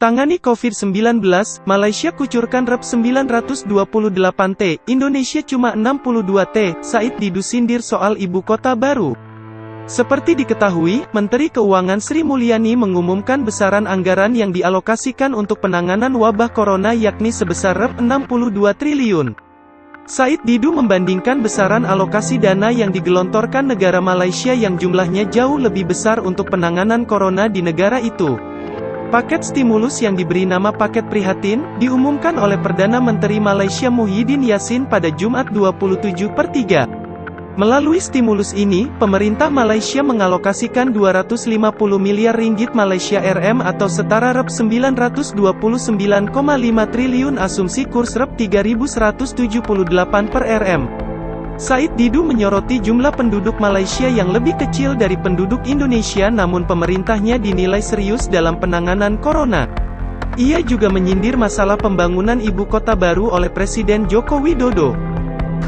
Tangani COVID-19, Malaysia kucurkan Rp 928T, Indonesia cuma 62T, Said Didu sindir soal ibu kota baru. Seperti diketahui, Menteri Keuangan Sri Mulyani mengumumkan besaran anggaran yang dialokasikan untuk penanganan wabah corona yakni sebesar Rp 62 triliun. Said Didu membandingkan besaran alokasi dana yang digelontorkan negara Malaysia yang jumlahnya jauh lebih besar untuk penanganan corona di negara itu. Paket stimulus yang diberi nama Paket Prihatin, diumumkan oleh Perdana Menteri Malaysia Muhyiddin Yassin pada Jumat 27/3. Melalui stimulus ini, pemerintah Malaysia mengalokasikan 250 miliar ringgit Malaysia RM atau setara Rp 929,5 triliun asumsi kurs Rp 3.178 per RM. Said Didu menyoroti jumlah penduduk Malaysia yang lebih kecil dari penduduk Indonesia namun pemerintahnya dinilai serius dalam penanganan corona. Ia juga menyindir masalah pembangunan ibu kota baru oleh Presiden Joko Widodo.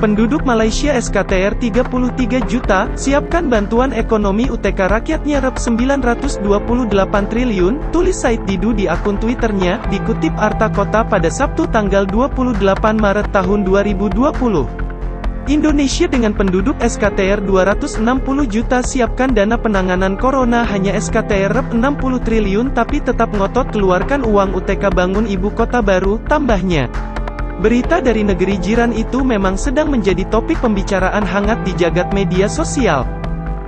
Penduduk Malaysia SKTR 33 juta, siapkan bantuan ekonomi UTK rakyatnya Rp 928 triliun, tulis Said Didu di akun Twitternya, dikutip Arta Kota pada Sabtu tanggal 28 Maret tahun 2020. Indonesia dengan penduduk SKTR 260 juta siapkan dana penanganan corona hanya SKTR Rp 60 triliun tapi tetap ngotot keluarkan uang UTK bangun ibu kota baru, tambahnya. Berita dari negeri jiran itu memang sedang menjadi topik pembicaraan hangat di jagat media sosial.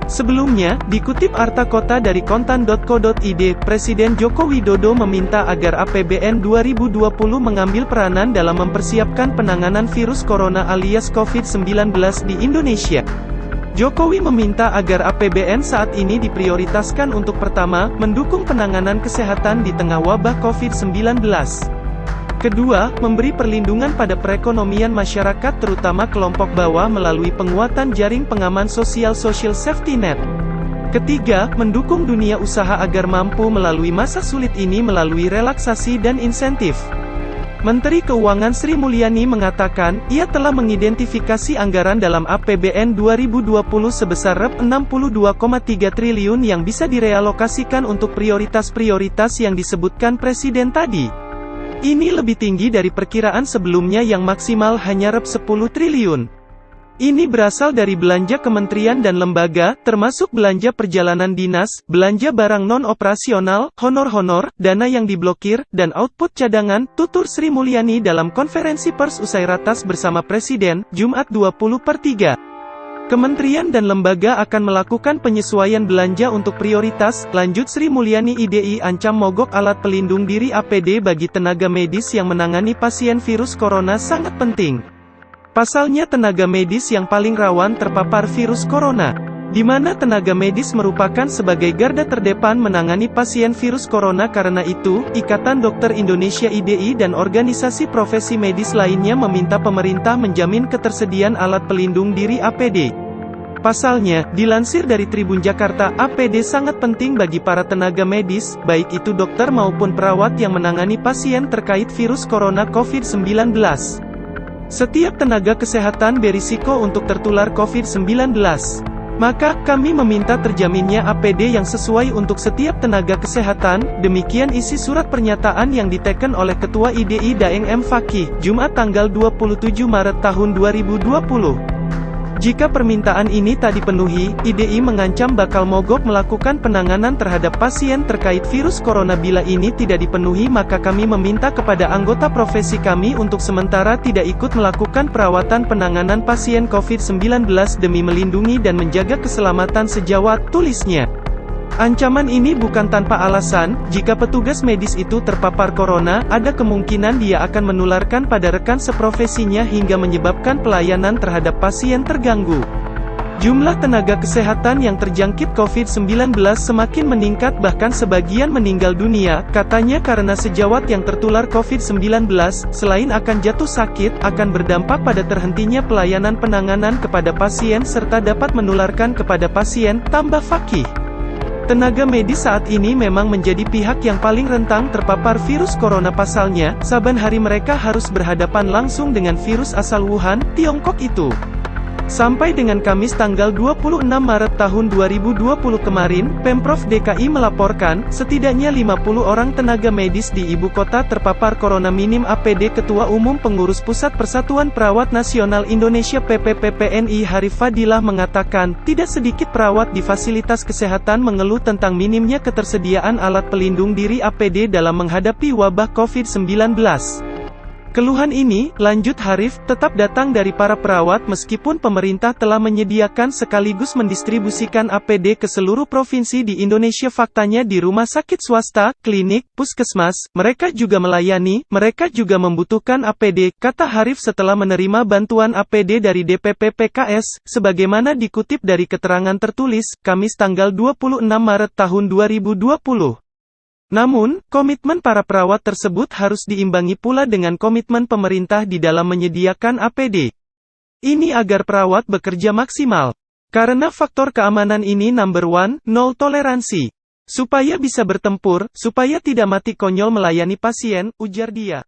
Sebelumnya, dikutip Arta Kota dari kontan.co.id, Presiden Joko Widodo meminta agar APBN 2020 mengambil peranan dalam mempersiapkan penanganan virus corona alias COVID-19 di Indonesia. Jokowi meminta agar APBN saat ini diprioritaskan untuk pertama, mendukung penanganan kesehatan di tengah wabah COVID-19. Kedua, memberi perlindungan pada perekonomian masyarakat terutama kelompok bawah melalui penguatan jaring pengaman sosial social safety net. Ketiga, mendukung dunia usaha agar mampu melalui masa sulit ini melalui relaksasi dan insentif. Menteri Keuangan Sri Mulyani mengatakan, ia telah mengidentifikasi anggaran dalam APBN 2020 sebesar Rp 62,3 triliun yang bisa direalokasikan untuk prioritas-prioritas yang disebutkan Presiden tadi. Ini lebih tinggi dari perkiraan sebelumnya yang maksimal hanya Rp 10 triliun. Ini berasal dari belanja kementerian dan lembaga, termasuk belanja perjalanan dinas, belanja barang non-operasional, honor-honor, dana yang diblokir, dan output cadangan, tutur Sri Mulyani dalam konferensi pers usai ratas bersama Presiden, Jumat 20/3. Kementerian dan lembaga akan melakukan penyesuaian belanja untuk prioritas, lanjut Sri Mulyani. IDI ancam mogok alat pelindung diri APD bagi tenaga medis yang menangani pasien virus corona sangat penting. Pasalnya tenaga medis yang paling rawan terpapar virus corona, di mana tenaga medis merupakan sebagai garda terdepan menangani pasien virus corona. Karena itu, Ikatan Dokter Indonesia IDI dan organisasi profesi medis lainnya meminta pemerintah menjamin ketersediaan alat pelindung diri APD. Pasalnya, dilansir dari Tribun Jakarta, APD sangat penting bagi para tenaga medis, baik itu dokter maupun perawat yang menangani pasien terkait virus corona COVID-19. Setiap tenaga kesehatan berisiko untuk tertular COVID-19. Maka, kami meminta terjaminnya APD yang sesuai untuk setiap tenaga kesehatan, demikian isi surat pernyataan yang diteken oleh Ketua IDI Daeng M. Fakih, Jumat tanggal 27 Maret tahun 2020. Jika permintaan ini tak dipenuhi, IDI mengancam bakal mogok melakukan penanganan terhadap pasien terkait virus corona. Bila ini tidak dipenuhi maka kami meminta kepada anggota profesi kami untuk sementara tidak ikut melakukan perawatan penanganan pasien COVID-19 demi melindungi dan menjaga keselamatan sejawat, tulisnya. Ancaman ini bukan tanpa alasan, jika petugas medis itu terpapar corona, ada kemungkinan dia akan menularkan pada rekan seprofesinya hingga menyebabkan pelayanan terhadap pasien terganggu. Jumlah tenaga kesehatan yang terjangkit COVID-19 semakin meningkat bahkan sebagian meninggal dunia, katanya karena sejawat yang tertular COVID-19, selain akan jatuh sakit, akan berdampak pada terhentinya pelayanan penanganan kepada pasien serta dapat menularkan kepada pasien, tambah Fakih. Tenaga medis saat ini memang menjadi pihak yang paling rentang terpapar virus corona pasalnya, saban hari mereka harus berhadapan langsung dengan virus asal Wuhan, Tiongkok itu. Sampai dengan Kamis tanggal 26 Maret tahun 2020 kemarin, Pemprov DKI melaporkan, setidaknya 50 orang tenaga medis di ibu kota terpapar corona. Minim APD. Ketua Umum Pengurus Pusat Persatuan Perawat Nasional Indonesia PPPNI Harif Fadilah mengatakan, tidak sedikit perawat di fasilitas kesehatan mengeluh tentang minimnya ketersediaan alat pelindung diri APD dalam menghadapi wabah COVID-19. Keluhan ini, lanjut Harif, tetap datang dari para perawat meskipun pemerintah telah menyediakan sekaligus mendistribusikan APD ke seluruh provinsi di Indonesia. Faktanya di rumah sakit swasta, klinik, puskesmas, mereka juga melayani, mereka juga membutuhkan APD, kata Harif setelah menerima bantuan APD dari DPP PKS, sebagaimana dikutip dari keterangan tertulis, Kamis tanggal 26 Maret tahun 2020. Namun, komitmen para perawat tersebut harus diimbangi pula dengan komitmen pemerintah di dalam menyediakan APD. Ini agar perawat bekerja maksimal. Karena faktor keamanan ini number one, nol toleransi. Supaya bisa bertempur, supaya tidak mati konyol melayani pasien, ujar dia.